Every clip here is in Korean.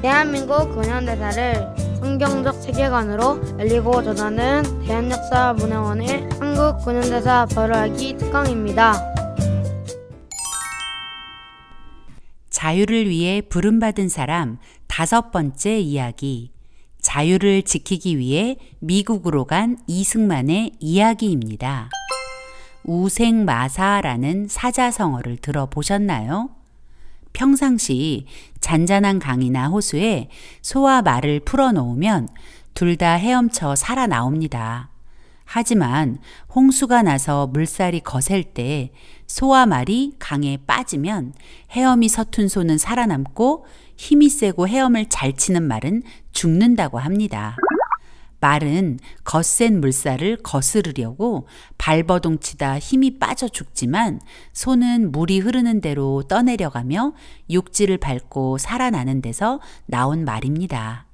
대한민국 근현대사를 성경적 세계관으로 알리고 전하는 대한역사문화원의 한국 근현대사 발효하기 특강입니다. 자유를 위해 부름받은 사람 5번째 이야기. 자유를 지키기 위해 미국으로 간 이승만의 이야기입니다. 우생마사라는 사자성어를 들어보셨나요? 평상시 잔잔한 강이나 호수에 소와 말을 풀어놓으면 둘 다 헤엄쳐 살아나옵니다. 하지만 홍수가 나서 물살이 거셀 때 소와 말이 강에 빠지면 헤엄이 서툰 소는 살아남고 힘이 세고 헤엄을 잘 치는 말은 죽는다고 합니다. 말은 거센 물살을 거스르려고 발버둥 치다 힘이 빠져 죽지만 소는 물이 흐르는 대로 떠내려가며 육지를 밟고 살아나는 데서 나온 말입니다.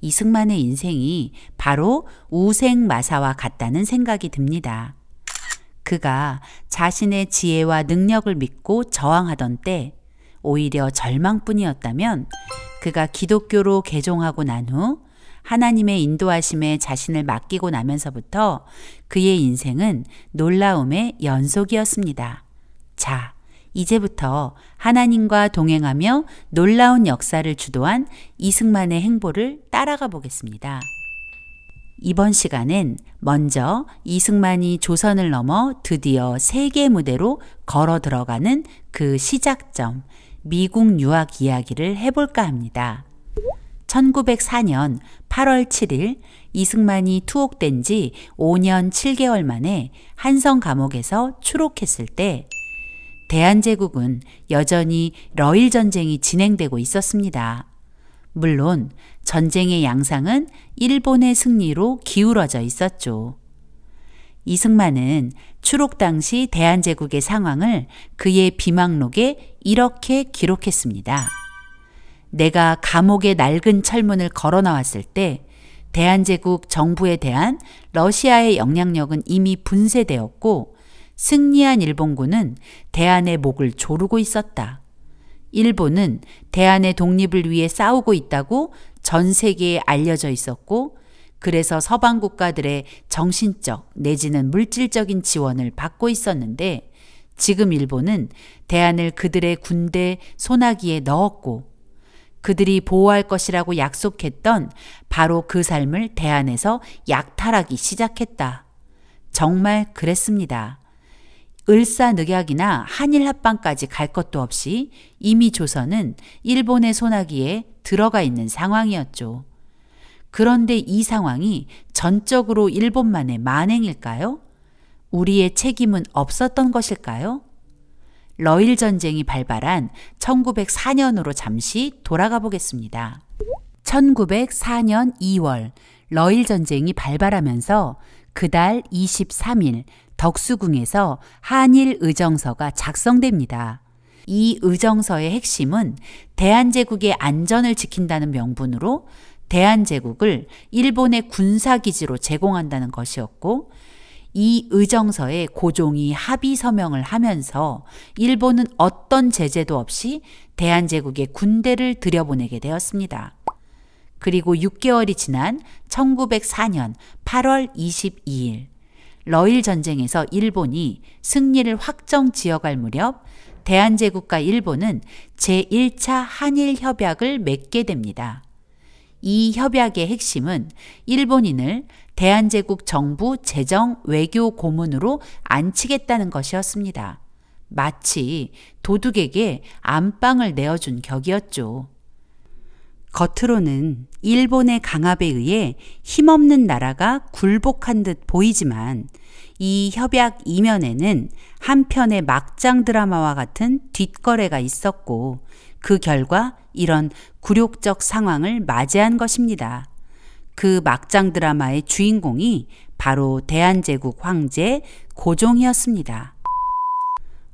이승만의 인생이 바로 우생마사와 같다는 생각이 듭니다. 그가 자신의 지혜와 능력을 믿고 저항하던 때 오히려 절망뿐이었다면 그가 기독교로 개종하고 난 후 하나님의 인도하심에 자신을 맡기고 나면서부터 그의 인생은 놀라움의 연속이었습니다. 자, 이제부터 하나님과 동행하며 놀라운 역사를 주도한 이승만의 행보를 따라가 보겠습니다. 이번 시간엔 먼저 이승만이 조선을 넘어 드디어 세계 무대로 걸어 들어가는 그 시작점, 미국 유학 이야기를 해볼까 합니다. 1904년 8월 7일 이승만이 투옥된 지 5년 7개월 만에 한성 감옥에서 추록했을 때 대한제국은 여전히 러일 전쟁이 진행되고 있었습니다. 물론 전쟁의 양상은 일본의 승리로 기울어져 있었죠. 이승만은 추록 당시 대한제국의 상황을 그의 비망록에 이렇게 기록했습니다. 내가 감옥의 낡은 철문을 걸어 나왔을 때 대한제국 정부에 대한 러시아의 영향력은 이미 분쇄되었고 승리한 일본군은 대한의 목을 조르고 있었다. 일본은 대한의 독립을 위해 싸우고 있다고 전 세계에 알려져 있었고 그래서 서방 국가들의 정신적 내지는 물질적인 지원을 받고 있었는데 지금 일본은 대한을 그들의 군대 소나기에 넣었고 그들이 보호할 것이라고 약속했던 바로 그 삶을 대한에서 약탈하기 시작했다. 정말 그랬습니다. 을사늑약이나 한일합방까지 갈 것도 없이 이미 조선은 일본의 소나기에 들어가 있는 상황이었죠. 그런데 이 상황이 전적으로 일본만의 만행일까요? 우리의 책임은 없었던 것일까요? 러일 전쟁이 발발한 1904년으로 잠시 돌아가 보겠습니다. 1904년 2월 러일 전쟁이 발발하면서 그달 23일 덕수궁에서 한일 의정서가 작성됩니다. 이 의정서의 핵심은 대한제국의 안전을 지킨다는 명분으로 대한제국을 일본의 군사기지로 제공한다는 것이었고 이 의정서에 고종이 합의 서명을 하면서 일본은 어떤 제재도 없이 대한제국에 군대를 들여보내게 되었습니다. 그리고 6개월이 지난 1904년 8월 22일 러일 전쟁에서 일본이 승리를 확정 지어갈 무렵 대한제국과 일본은 제1차 한일협약을 맺게 됩니다. 이 협약의 핵심은 일본인을 대한제국 정부 재정 외교 고문으로 안치겠다는 것이었습니다. 마치 도둑에게 안방을 내어준 격이었죠. 겉으로는 일본의 강압에 의해 힘없는 나라가 굴복한 듯 보이지만 이 협약 이면에는 한편의 막장 드라마와 같은 뒷거래가 있었고 그 결과 이런 굴욕적 상황을 맞이한 것입니다. 그 막장 드라마의 주인공이 바로 대한제국 황제 고종이었습니다.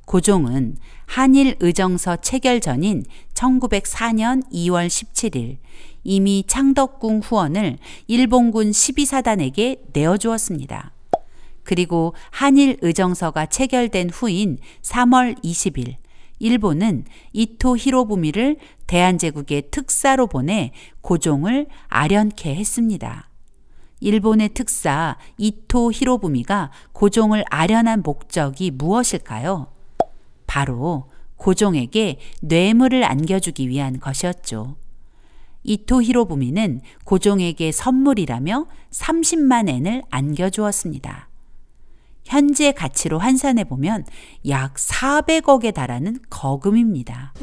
고종은 한일 의정서 체결 전인 1904년 2월 17일 이미 창덕궁 후원을 일본군 12사단에게 내어주었습니다. 그리고 한일 의정서가 체결된 후인 3월 20일 일본은 이토 히로부미를 대한제국의 특사로 보내 고종을 아련케 했습니다. 일본의 특사 이토 히로부미가 고종을 아련한 목적이 무엇일까요? 바로 고종에게 뇌물을 안겨주기 위한 것이었죠. 이토 히로부미는 고종에게 선물이라며 30만 엔을 안겨주었습니다. 현재 가치로 환산해 보면 약 400억에 달하는 거금입니다.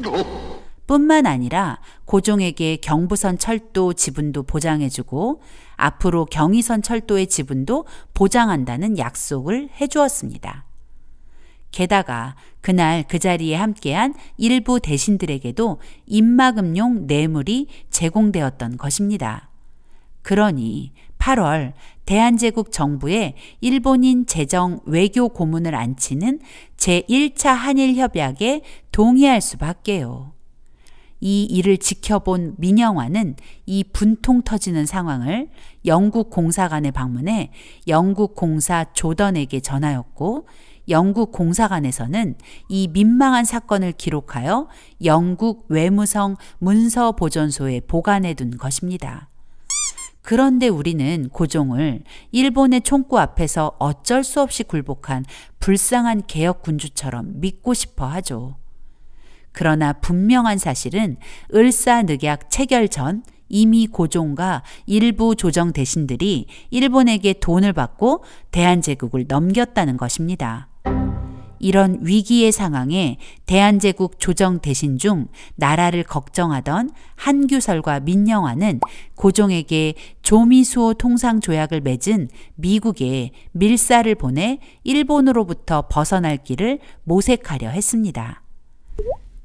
뿐만 아니라 고종에게 경부선 철도 지분도 보장해주고 앞으로 경의선 철도의 지분도 보장한다는 약속을 해주었습니다. 게다가 그날 그 자리에 함께한 일부 대신들에게도 입막음용 뇌물이 제공되었던 것입니다. 그러니 8월 대한제국 정부에 일본인 재정 외교 고문을 안치는 제1차 한일협약에 동의할 수밖에요. 이 일을 지켜본 민영화는 이 분통 터지는 상황을 영국 공사관에 방문해 영국 공사 조던에게 전하였고 영국 공사관에서는 이 민망한 사건을 기록하여 영국 외무성 문서보존소에 보관해 둔 것입니다. 그런데 우리는 고종을 일본의 총구 앞에서 어쩔 수 없이 굴복한 불쌍한 개혁군주처럼 믿고 싶어 하죠. 그러나 분명한 사실은 을사늑약 체결 전 이미 고종과 일부 조정 대신들이 일본에게 돈을 받고 대한제국을 넘겼다는 것입니다. 이런 위기의 상황에 대한제국 조정 대신 중 나라를 걱정하던 한규설과 민영화는 고종에게 조미수호 통상조약을 맺은 미국에 밀사를 보내 일본으로부터 벗어날 길을 모색하려 했습니다.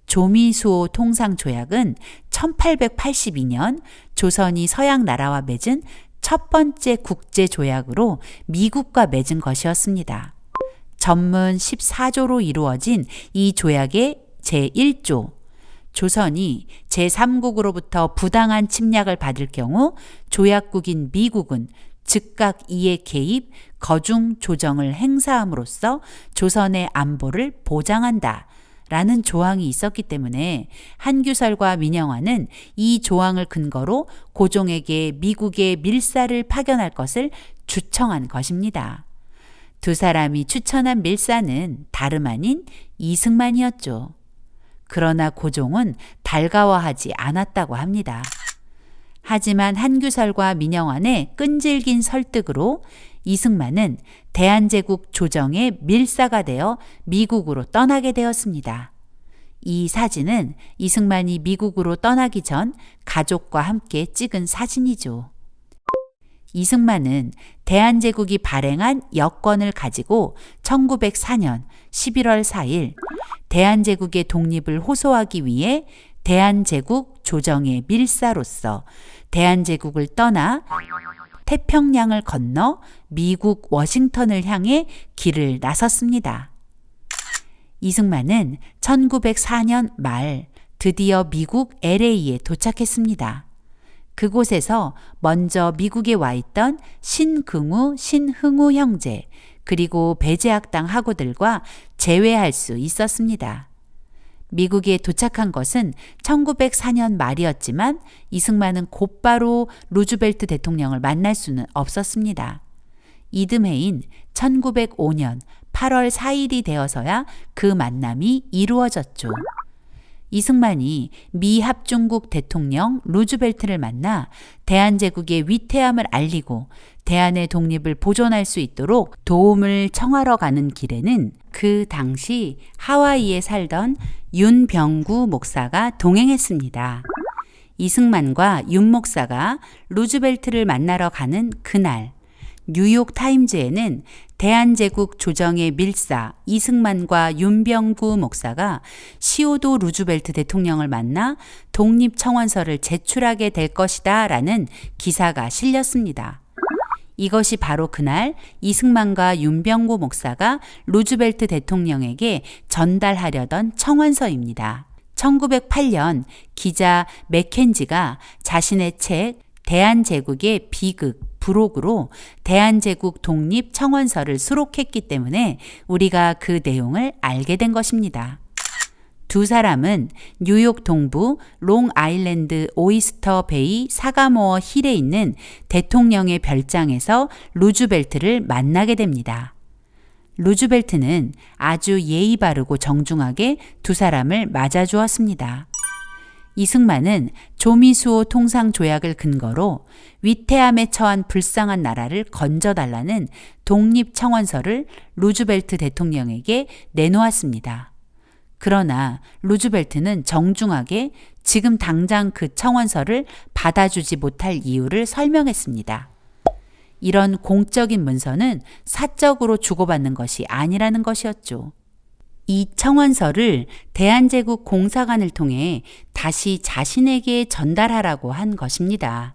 조미수호 통상조약은 1882년 조선이 서양 나라와 맺은 첫 번째 국제조약으로 미국과 맺은 것이었습니다. 전문 14조로 이루어진 이 조약의 제1조, 조선이 제3국으로부터 부당한 침략을 받을 경우 조약국인 미국은 즉각 이에 개입, 거중 조정을 행사함으로써 조선의 안보를 보장한다 라는 조항이 있었기 때문에 한규설과 민영화는 이 조항을 근거로 고종에게 미국의 밀사를 파견할 것을 추청한 것입니다. 두 사람이 추천한 밀사는 다름 아닌 이승만이었죠. 그러나 고종은 달가워하지 않았다고 합니다. 하지만 한규설과 민영환의 끈질긴 설득으로 이승만은 대한제국 조정의 밀사가 되어 미국으로 떠나게 되었습니다. 이 사진은 이승만이 미국으로 떠나기 전 가족과 함께 찍은 사진이죠. 이승만은 대한제국이 발행한 여권을 가지고 1904년 11월 4일 대한제국의 독립을 호소하기 위해 대한제국 조정의 밀사로서 대한제국을 떠나 태평양을 건너 미국 워싱턴을 향해 길을 나섰습니다. 이승만은 1904년 말 드디어 미국 LA에 도착했습니다. 그곳에서 먼저 미국에 와 있던 신긍우, 신흥우 형제 그리고 배제학당 학우들과 재회할 수 있었습니다. 미국에 도착한 것은 1904년 말이었지만 이승만은 곧바로 루즈벨트 대통령을 만날 수는 없었습니다. 이듬해인 1905년 8월 4일이 되어서야 그 만남이 이루어졌죠. 이승만이 미 합중국 대통령 루즈벨트를 만나 대한제국의 위태함을 알리고 대한의 독립을 보존할 수 있도록 도움을 청하러 가는 길에는 그 당시 하와이에 살던 윤병구 목사가 동행했습니다. 이승만과 윤 목사가 루즈벨트를 만나러 가는 그날 뉴욕 타임즈에는 대한제국 조정의 밀사 이승만과 윤병구 목사가 시오도 루즈벨트 대통령을 만나 독립청원서를 제출하게 될 것이다 라는 기사가 실렸습니다. 이것이 바로 그날 이승만과 윤병구 목사가 루즈벨트 대통령에게 전달하려던 청원서입니다. 1908년 기자 맥켄지가 자신의 책 대한제국의 비극 부록으로 대한제국 독립 청원서를 수록했기 때문에 우리가 그 내용을 알게 된 것입니다. 두 사람은 뉴욕 동부 롱아일랜드 오이스터 베이 사가모어 힐에 있는 대통령의 별장에서 루즈벨트를 만나게 됩니다. 루즈벨트는 아주 예의 바르고 정중하게 두 사람을 맞아주었습니다. 이승만은 조미수호 통상조약을 근거로 위태함에 처한 불쌍한 나라를 건져달라는 독립청원서를 루즈벨트 대통령에게 내놓았습니다. 그러나 루즈벨트는 정중하게 지금 당장 그 청원서를 받아주지 못할 이유를 설명했습니다. 이런 공적인 문서는 사적으로 주고받는 것이 아니라는 것이었죠. 이 청원서를 대한제국 공사관을 통해 다시 자신에게 전달하라고 한 것입니다.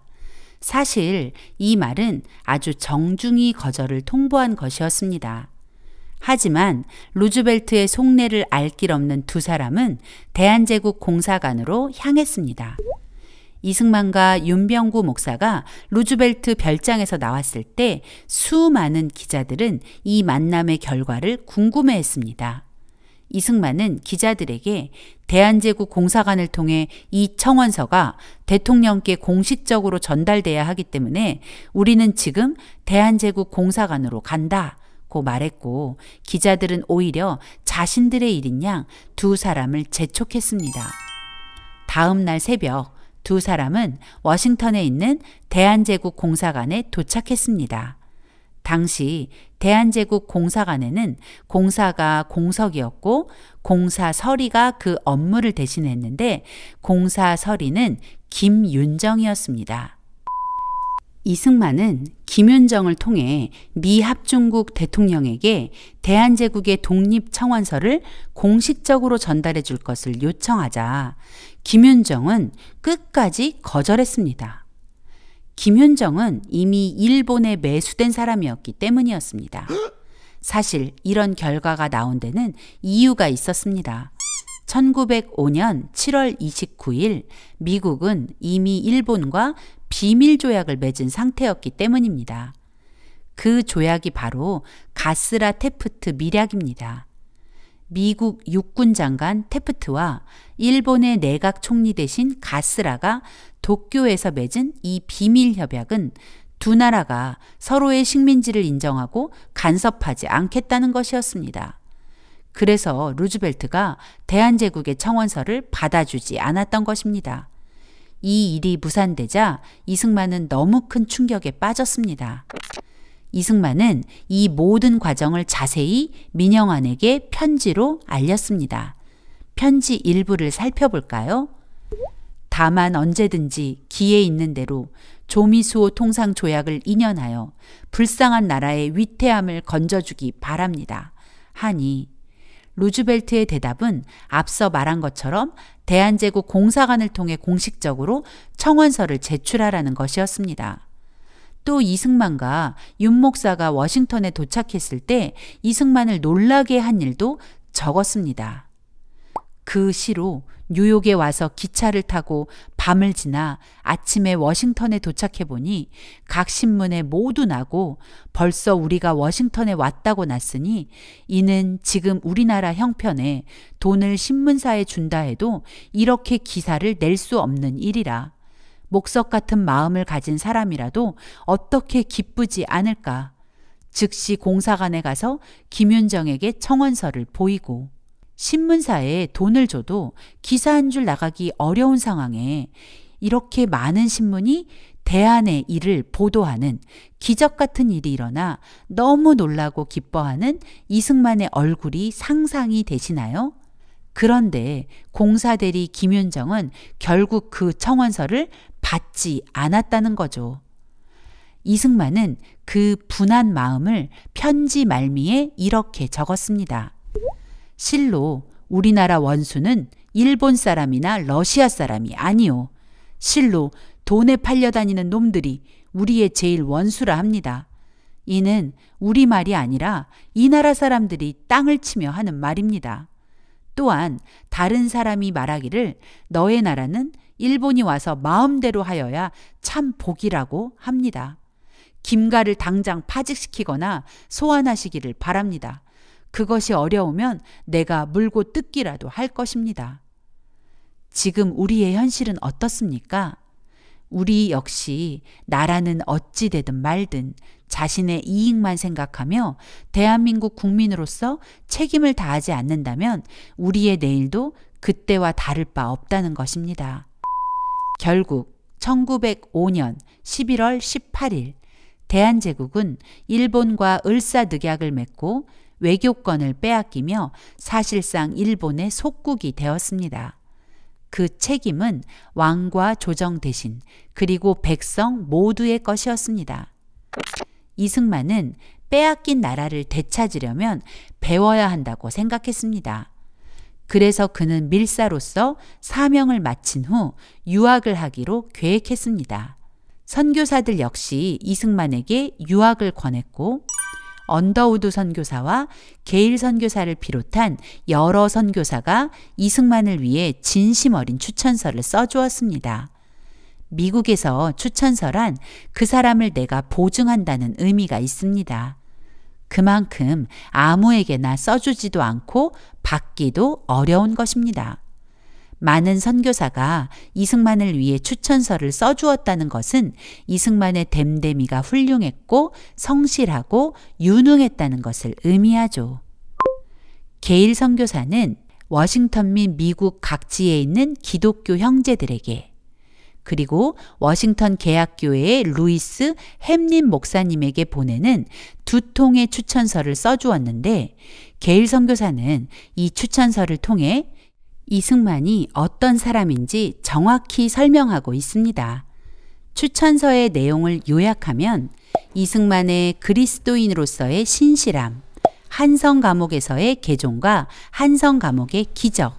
사실 이 말은 아주 정중히 거절을 통보한 것이었습니다. 하지만 루즈벨트의 속내를 알 길 없는 두 사람은 대한제국 공사관으로 향했습니다. 이승만과 윤병구 목사가 루즈벨트 별장에서 나왔을 때 수많은 기자들은 이 만남의 결과를 궁금해했습니다. 이승만은 기자들에게 대한제국 공사관을 통해 이 청원서가 대통령께 공식적으로 전달돼야 하기 때문에 우리는 지금 대한제국 공사관으로 간다고 말했고, 기자들은 오히려 자신들의 일인 양 두 사람을 재촉했습니다. 다음 날 새벽 두 사람은 워싱턴에 있는 대한제국 공사관에 도착했습니다. 당시 대한제국 공사관에는 공사가 공석이었고 공사서리가 그 업무를 대신했는데 공사서리는 김윤정이었습니다. 이승만은 김윤정을 통해 미 합중국 대통령에게 대한제국의 독립청원서를 공식적으로 전달해 줄 것을 요청하자 김윤정은 끝까지 거절했습니다. 김윤정은 이미 일본에 매수된 사람이었기 때문이었습니다. 사실 이런 결과가 나온 데는 이유가 있었습니다. 1905년 7월 29일 미국은 이미 일본과 비밀 조약을 맺은 상태였기 때문입니다. 그 조약이 바로 가스라 테프트 밀약입니다. 미국 육군 장관 테프트와 일본의 내각 총리 대신 가스라가 도쿄에서 맺은 이 비밀 협약은 두 나라가 서로의 식민지를 인정하고 간섭하지 않겠다는 것이었습니다. 그래서 루즈벨트가 대한제국의 청원서를 받아주지 않았던 것입니다. 이 일이 무산되자 이승만은 너무 큰 충격에 빠졌습니다. 이승만은 이 모든 과정을 자세히 민영환에게 편지로 알렸습니다. 편지 일부를 살펴볼까요? 다만 언제든지 기회 있는 대로 조미수호 통상조약을 인연하여 불쌍한 나라의 위태함을 건져주기 바랍니다. 하니 루즈벨트의 대답은 앞서 말한 것처럼 대한제국 공사관을 통해 공식적으로 청원서를 제출하라는 것이었습니다. 또 이승만과 윤 목사가 워싱턴에 도착했을 때 이승만을 놀라게 한 일도 적었습니다. 그 시로 뉴욕에 와서 기차를 타고 밤을 지나 아침에 워싱턴에 도착해 보니 각 신문에 모두 나고 벌써 우리가 워싱턴에 왔다고 났으니 이는 지금 우리나라 형편에 돈을 신문사에 준다 해도 이렇게 기사를 낼 수 없는 일이라. 목석 같은 마음을 가진 사람이라도 어떻게 기쁘지 않을까. 즉시 공사관에 가서 김윤정에게 청원서를 보이고 신문사에 돈을 줘도 기사 한 줄 나가기 어려운 상황에 이렇게 많은 신문이 대한의 일을 보도하는 기적 같은 일이 일어나 너무 놀라고 기뻐하는 이승만의 얼굴이 상상이 되시나요? 그런데 공사대리 김윤정은 결국 그 청원서를 받지 않았다는 거죠. 이승만은 그 분한 마음을 편지 말미에 이렇게 적었습니다. 실로 우리나라 원수는 일본 사람이나 러시아 사람이 아니오. 실로 돈에 팔려다니는 놈들이 우리의 제일 원수라 합니다. 이는 우리 말이 아니라 이 나라 사람들이 땅을 치며 하는 말입니다. 또한 다른 사람이 말하기를 너의 나라는 일본이 와서 마음대로 하여야 참 복이라고 합니다. 김가를 당장 파직시키거나 소환하시기를 바랍니다. 그것이 어려우면 내가 물고 뜯기라도 할 것입니다. 지금 우리의 현실은 어떻습니까? 우리 역시 나라는 어찌 되든 말든 자신의 이익만 생각하며 대한민국 국민으로서 책임을 다하지 않는다면 우리의 내일도 그때와 다를 바 없다는 것입니다. 결국 1905년 11월 18일 대한제국은 일본과 을사늑약을 맺고 외교권을 빼앗기며 사실상 일본의 속국이 되었습니다. 그 책임은 왕과 조정 대신 그리고 백성 모두의 것이었습니다. 이승만은 빼앗긴 나라를 되찾으려면 배워야 한다고 생각했습니다. 그래서 그는 밀사로서 사명을 마친 후 유학을 하기로 계획했습니다. 선교사들 역시 이승만에게 유학을 권했고 언더우드 선교사와 게일 선교사를 비롯한 여러 선교사가 이승만을 위해 진심 어린 추천서를 써주었습니다. 미국에서 추천서란 그 사람을 내가 보증한다는 의미가 있습니다. 그만큼 아무에게나 써주지도 않고 받기도 어려운 것입니다. 많은 선교사가 이승만을 위해 추천서를 써주었다는 것은 이승만의 됨됨이가 훌륭했고 성실하고 유능했다는 것을 의미하죠. 게일 선교사는 워싱턴 및 미국 각지에 있는 기독교 형제들에게 그리고 워싱턴 개학교회의 루이스 햄린 목사님에게 보내는 2통의 추천서를 써주었는데 게일 선교사는 이 추천서를 통해 이승만이 어떤 사람인지 정확히 설명하고 있습니다. 추천서의 내용을 요약하면 이승만의 그리스도인으로서의 신실함, 한성 감옥에서의 개종과 한성 감옥의 기적,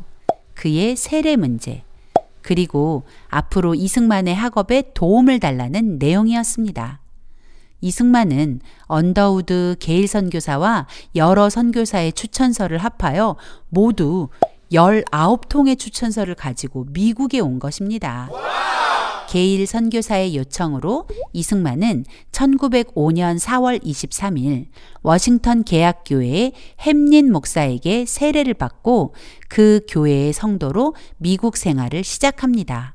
그의 세례 문제, 그리고 앞으로 이승만의 학업에 도움을 달라는 내용이었습니다. 이승만은 언더우드 게일 선교사와 여러 선교사의 추천서를 합하여 모두 19통의 추천서를 가지고 미국에 온 것입니다. 게일 선교사의 요청으로 이승만은 1905년 4월 23일 워싱턴 개학교회의 햄린 목사에게 세례를 받고 그 교회의 성도로 미국 생활을 시작합니다.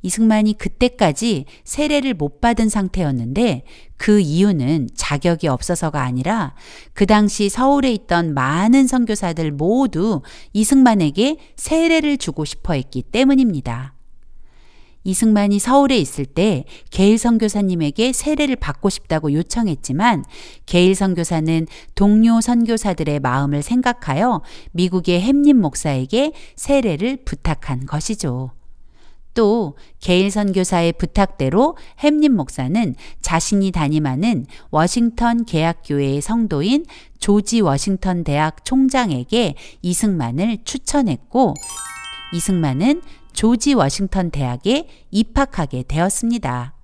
이승만이 그때까지 세례를 못 받은 상태였는데 그 이유는 자격이 없어서가 아니라 그 당시 서울에 있던 많은 선교사들 모두 이승만에게 세례를 주고 싶어 했기 때문입니다. 이승만이 서울에 있을 때 게일 선교사님에게 세례를 받고 싶다고 요청했지만 게일 선교사는 동료 선교사들의 마음을 생각하여 미국의 햄린 목사에게 세례를 부탁한 것이죠. 또 게일 선교사의 부탁대로 햄린 목사는 자신이 담임하는 워싱턴 개학교회의 성도인 조지 워싱턴 대학 총장에게 이승만을 추천했고 이승만은 조지 워싱턴 대학에 입학하게 되었습니다.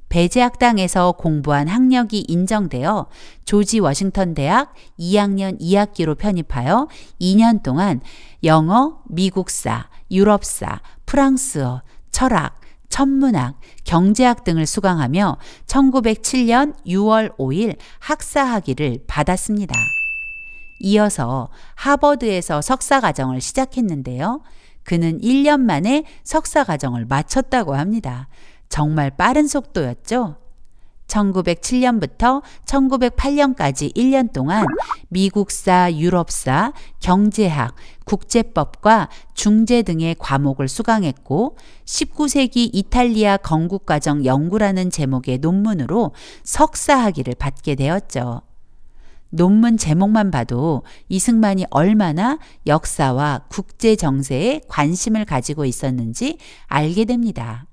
배제학당에서 공부한 학력이 인정되어 조지 워싱턴 대학 2학년 2학기로 편입하여 2년 동안 영어, 미국사, 유럽사, 프랑스어, 철학, 천문학, 경제학 등을 수강하며 1907년 6월 5일 학사학위를 받았습니다. 이어서 하버드에서 석사과정을 시작했는데요. 그는 1년 만에 석사과정을 마쳤다고 합니다. 정말 빠른 속도였죠? 1907년부터 1908년까지 1년 동안 미국사, 유럽사, 경제학, 국제법과 중재 등의 과목을 수강했고 19세기 이탈리아 건국과정 연구라는 제목의 논문으로 석사학위를 받게 되었죠. 논문 제목만 봐도 이승만이 얼마나 역사와 국제 정세에 관심을 가지고 있었는지 알게 됩니다.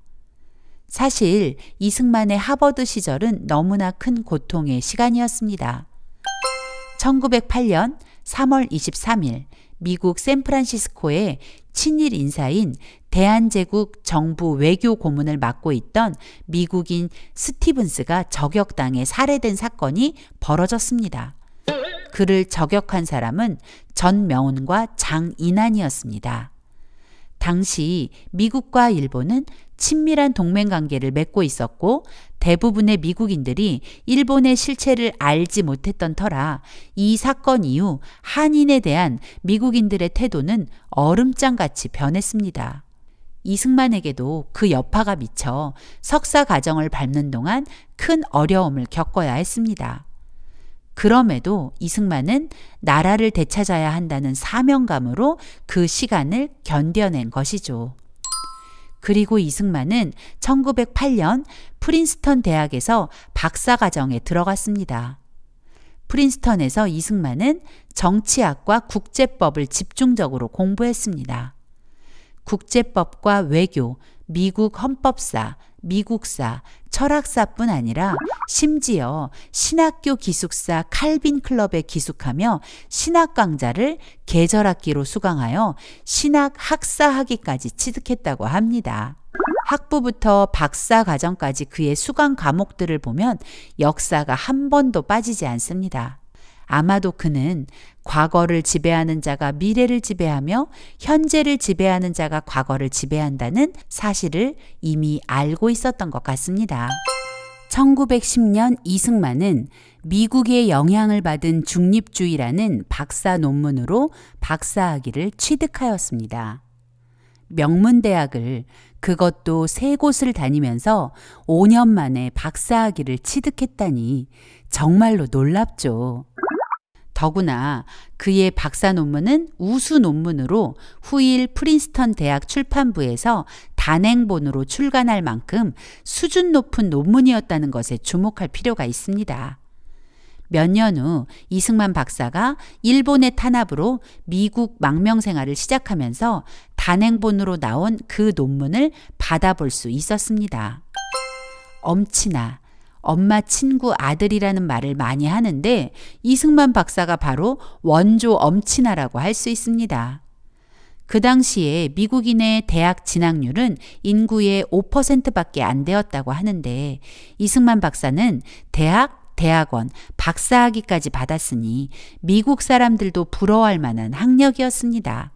사실 이승만의 하버드 시절은 너무나 큰 고통의 시간이었습니다. 1908년 3월 23일 미국 샌프란시스코의 친일 인사인 대한제국 정부 외교 고문을 맡고 있던 미국인 스티븐스가 저격당해 살해된 사건이 벌어졌습니다. 그를 저격한 사람은 전명훈과 장인환이었습니다. 당시 미국과 일본은 친밀한 동맹 관계를 맺고 있었고 대부분의 미국인들이 일본의 실체를 알지 못했던 터라 이 사건 이후 한인에 대한 미국인들의 태도는 얼음장같이 변했습니다. 이승만에게도 그 여파가 미쳐 석사 과정을 밟는 동안 큰 어려움을 겪어야 했습니다. 그럼에도 이승만은 나라를 되찾아야 한다는 사명감으로 그 시간을 견뎌낸 것이죠. 그리고 이승만은 1908년 프린스턴 대학에서 박사과정에 들어갔습니다. 프린스턴에서 이승만은 정치학과 국제법을 집중적으로 공부했습니다. 국제법과 외교, 미국 헌법사, 미국사, 철학사뿐 아니라 심지어 신학교 기숙사 칼빈 클럽에 기숙하며 신학 강좌를 계절학기로 수강하여 신학 학사 학위까지 취득했다고 합니다. 학부부터 박사 과정까지 그의 수강 과목들을 보면 역사가 한 번도 빠지지 않습니다. 아마도 그는 과거를 지배하는 자가 미래를 지배하며 현재를 지배하는 자가 과거를 지배한다는 사실을 이미 알고 있었던 것 같습니다. 1910년 이승만은 미국의 영향을 받은 중립주의라는 박사 논문으로 박사학위를 취득하였습니다. 명문대학을 그것도 3곳을 다니면서 5년 만에 박사학위를 취득했다니 정말로 놀랍죠. 더구나 그의 박사 논문은 우수 논문으로 후일 프린스턴 대학 출판부에서 단행본으로 출간할 만큼 수준 높은 논문이었다는 것에 주목할 필요가 있습니다. 몇 년 후 이승만 박사가 일본의 탄압으로 미국 망명 생활을 시작하면서 단행본으로 나온 그 논문을 받아볼 수 있었습니다. 엄친아, 엄마 친구 아들이라는 말을 많이 하는데 이승만 박사가 바로 원조 엄친아라고 할 수 있습니다. 그 당시에 미국인의 대학 진학률은 인구의 5%밖에 안 되었다고 하는데 이승만 박사는 대학원, 박사학위까지 받았으니 미국 사람들도 부러워할 만한 학력이었습니다.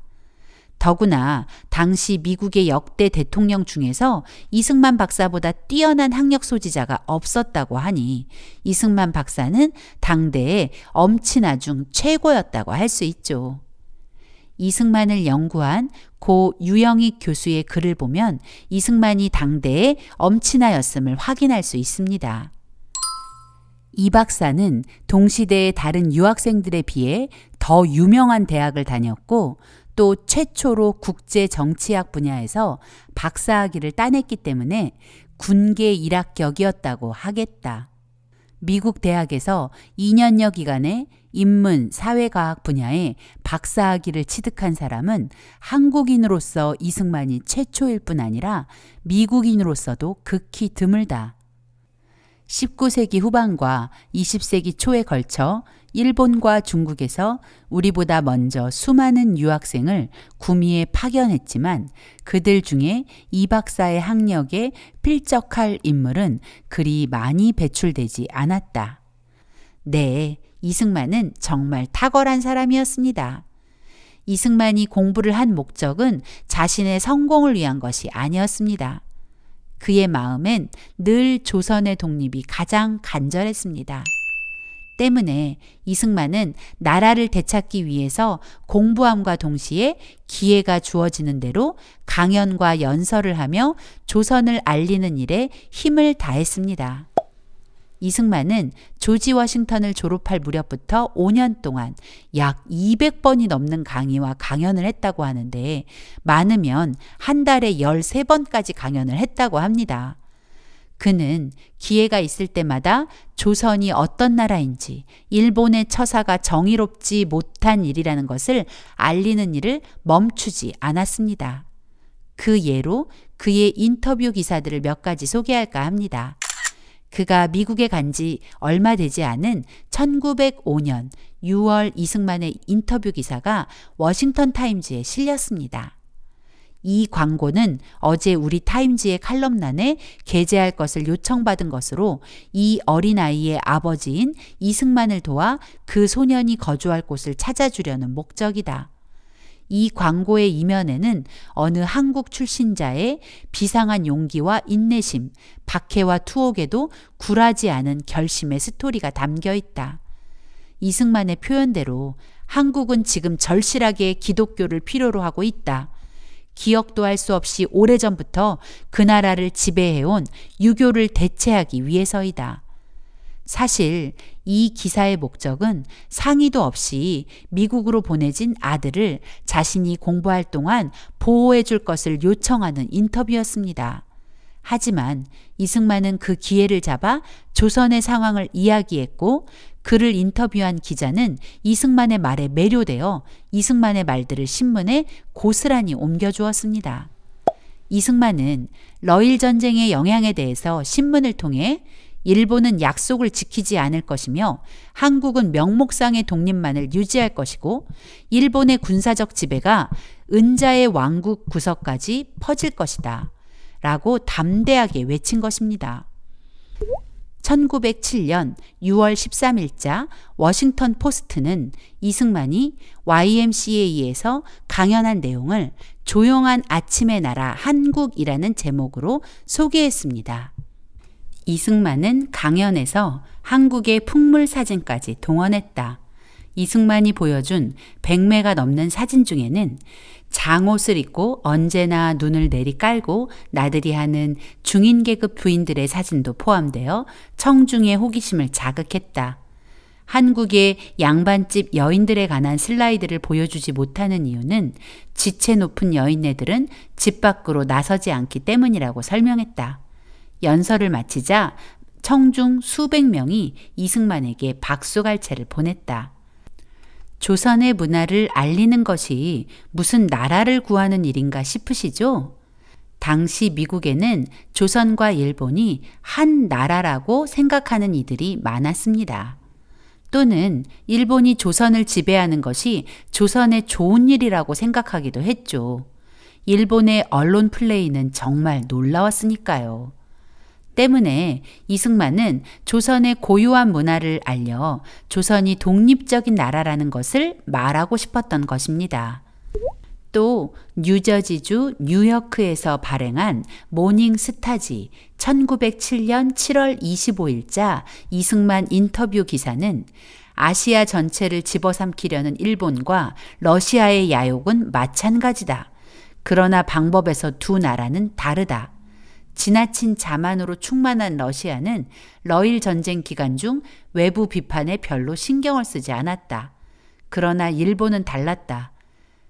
더구나 당시 미국의 역대 대통령 중에서 이승만 박사보다 뛰어난 학력 소지자가 없었다고 하니 이승만 박사는 당대의 엄친아 중 최고였다고 할 수 있죠. 이승만을 연구한 고 유영익 교수의 글을 보면 이승만이 당대의 엄친아였음을 확인할 수 있습니다. 이 박사는 동시대의 다른 유학생들에 비해 더 유명한 대학을 다녔고 또 최초로 국제 정치학 분야에서 박사학위를 따냈기 때문에 군계 일학격이었다고 하겠다. 미국 대학에서 2년여 기간에 인문, 사회과학 분야에 박사학위를 취득한 사람은 한국인으로서 이승만이 최초일 뿐 아니라 미국인으로서도 극히 드물다. 19세기 후반과 20세기 초에 걸쳐 일본과 중국에서 우리보다 먼저 수많은 유학생을 구미에 파견했지만 그들 중에 이 박사의 학력에 필적할 인물은 그리 많이 배출되지 않았다. 네, 이승만은 정말 탁월한 사람이었습니다. 이승만이 공부를 한 목적은 자신의 성공을 위한 것이 아니었습니다. 그의 마음엔 늘 조선의 독립이 가장 간절했습니다. 때문에 이승만은 나라를 되찾기 위해서 공부함과 동시에 기회가 주어지는 대로 강연과 연설을 하며 조선을 알리는 일에 힘을 다했습니다. 이승만은 조지 워싱턴을 졸업할 무렵부터 5년 동안 약 200번이 넘는 강의와 강연을 했다고 하는데 많으면 한 달에 13번까지 강연을 했다고 합니다. 그는 기회가 있을 때마다 조선이 어떤 나라인지 일본의 처사가 정의롭지 못한 일이라는 것을 알리는 일을 멈추지 않았습니다. 그 예로 그의 인터뷰 기사들을 몇 가지 소개할까 합니다. 그가 미국에 간 지 얼마 되지 않은 1905년 6월 이승만의 인터뷰 기사가 워싱턴 타임즈에 실렸습니다. 이 광고는 어제 우리 타임즈의 칼럼란에 게재할 것을 요청받은 것으로 이 어린아이의 아버지인 이승만을 도와 그 소년이 거주할 곳을 찾아주려는 목적이다. 이 광고의 이면에는 어느 한국 출신자의 비상한 용기와 인내심, 박해와 투옥에도 굴하지 않은 결심의 스토리가 담겨 있다. 이승만의 표현대로 한국은 지금 절실하게 기독교를 필요로 하고 있다. 기억도 할 수 없이 오래전부터 그 나라를 지배해온 유교를 대체하기 위해서이다. 사실 이 기사의 목적은 상의도 없이 미국으로 보내진 아들을 자신이 공부할 동안 보호해 줄 것을 요청하는 인터뷰였습니다. 하지만 이승만은 그 기회를 잡아 조선의 상황을 이야기했고, 그를 인터뷰한 기자는 이승만의 말에 매료되어 이승만의 말들을 신문에 고스란히 옮겨주었습니다. 이승만은 러일 전쟁의 영향에 대해서 신문을 통해 일본은 약속을 지키지 않을 것이며 한국은 명목상의 독립만을 유지할 것이고 일본의 군사적 지배가 은자의 왕국 구석까지 퍼질 것이다 라고 담대하게 외친 것입니다. 1907년 6월 13일자 워싱턴 포스트는 이승만이 YMCA에서 강연한 내용을 조용한 아침의 나라 한국이라는 제목으로 소개했습니다. 이승만은 강연에서 한국의 풍물 사진까지 동원했다. 이승만이 보여준 100매가 넘는 사진 중에는 장옷을 입고 언제나 눈을 내리깔고 나들이 하는 중인 계급 부인들의 사진도 포함되어 청중의 호기심을 자극했다. 한국의 양반집 여인들에 관한 슬라이드를 보여주지 못하는 이유는 지체 높은 여인네들은 집 밖으로 나서지 않기 때문이라고 설명했다. 연설을 마치자 청중 수백 명이 이승만에게 박수갈채를 보냈다. 조선의 문화를 알리는 것이 무슨 나라를 구하는 일인가 싶으시죠? 당시 미국에는 조선과 일본이 한 나라라고 생각하는 이들이 많았습니다. 또는 일본이 조선을 지배하는 것이 조선의 좋은 일이라고 생각하기도 했죠. 일본의 언론 플레이는 정말 놀라웠으니까요. 때문에 이승만은 조선의 고유한 문화를 알려 조선이 독립적인 나라라는 것을 말하고 싶었던 것입니다. 또 뉴저지주 뉴여크에서 발행한 모닝 스타지 1907년 7월 25일자 이승만 인터뷰 기사는 아시아 전체를 집어삼키려는 일본과 러시아의 야욕은 마찬가지다. 그러나 방법에서 두 나라는 다르다. 지나친 자만으로 충만한 러시아는 러일 전쟁 기간 중 외부 비판에 별로 신경을 쓰지 않았다. 그러나 일본은 달랐다.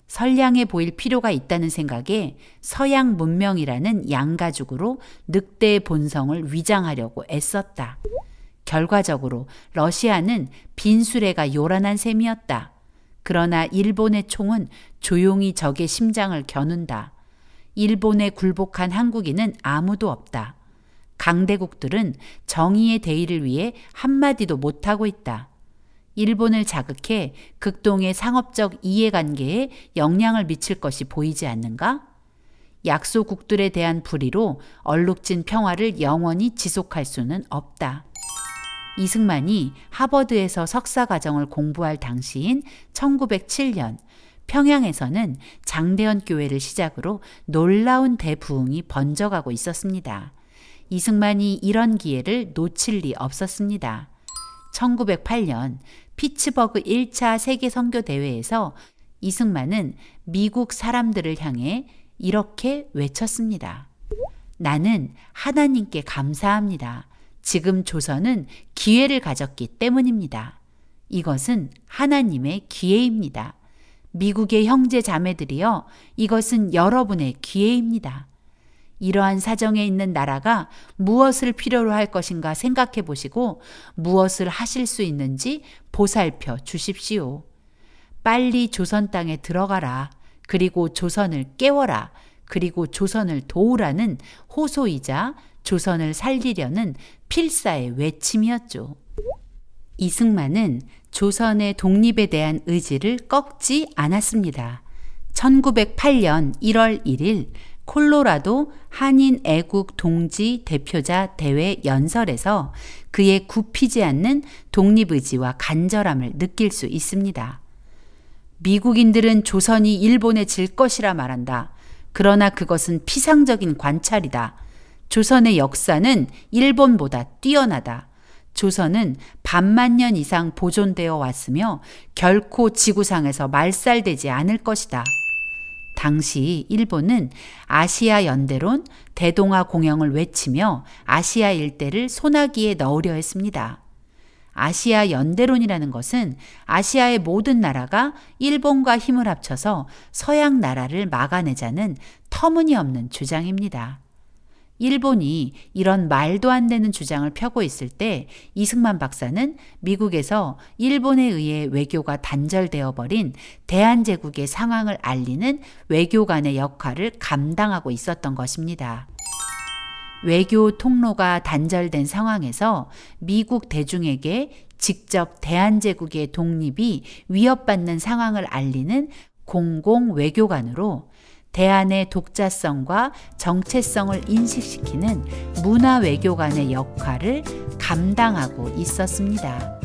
선량해 보일 필요가 있다는 생각에 서양 문명이라는 양가죽으로 늑대의 본성을 위장하려고 애썼다. 결과적으로 러시아는 빈수레가 요란한 셈이었다. 그러나 일본의 총은 조용히 적의 심장을 겨눈다. 일본에 굴복한 한국인은 아무도 없다. 강대국들은 정의의 대의를 위해 한마디도 못하고 있다. 일본을 자극해 극동의 상업적 이해관계에 영향을 미칠 것이 보이지 않는가? 약소국들에 대한 불의로 얼룩진 평화를 영원히 지속할 수는 없다. 이승만이 하버드에서 석사과정을 공부할 당시인 1907년 평양에서는 장대현 교회를 시작으로 놀라운 대부흥이 번져가고 있었습니다. 이승만이 이런 기회를 놓칠 리 없었습니다. 1908년 피츠버그 1차 세계 선교 대회에서 이승만은 미국 사람들을 향해 이렇게 외쳤습니다. 나는 하나님께 감사합니다. 지금 조선은 기회를 가졌기 때문입니다. 이것은 하나님의 기회입니다. 미국의 형제 자매들이여, 이것은 여러분의 기회입니다. 이러한 사정에 있는 나라가 무엇을 필요로 할 것인가 생각해 보시고 무엇을 하실 수 있는지 보살펴 주십시오. 빨리 조선 땅에 들어가라. 그리고 조선을 깨워라. 그리고 조선을 도우라는 호소이자 조선을 살리려는 필사의 외침이었죠. 이승만은 조선의 독립에 대한 의지를 꺾지 않았습니다. 1908년 1월 1일 콜로라도 한인 애국 동지 대표자 대회 연설에서 그의 굽히지 않는 독립의지와 간절함을 느낄 수 있습니다. 미국인들은 조선이 일본에 질 것이라 말한다. 그러나 그것은 피상적인 관찰이다. 조선의 역사는 일본보다 뛰어나다. 조선은 반만 년 이상 보존되어 왔으며 결코 지구상에서 말살되지 않을 것이다. 당시 일본은 아시아 연대론, 대동아 공영을 외치며 아시아 일대를 소나기에 넣으려 했습니다. 아시아 연대론이라는 것은 아시아의 모든 나라가 일본과 힘을 합쳐서 서양 나라를 막아내자는 터무니없는 주장입니다. 일본이 이런 말도 안 되는 주장을 펴고 있을 때 이승만 박사는 미국에서 일본에 의해 외교가 단절되어 버린 대한제국의 상황을 알리는 외교관의 역할을 감당하고 있었던 것입니다. 외교 통로가 단절된 상황에서 미국 대중에게 직접 대한제국의 독립이 위협받는 상황을 알리는 공공외교관으로 대한의 독자성과 정체성을 인식시키는 문화외교관의 역할을 감당하고 있었습니다.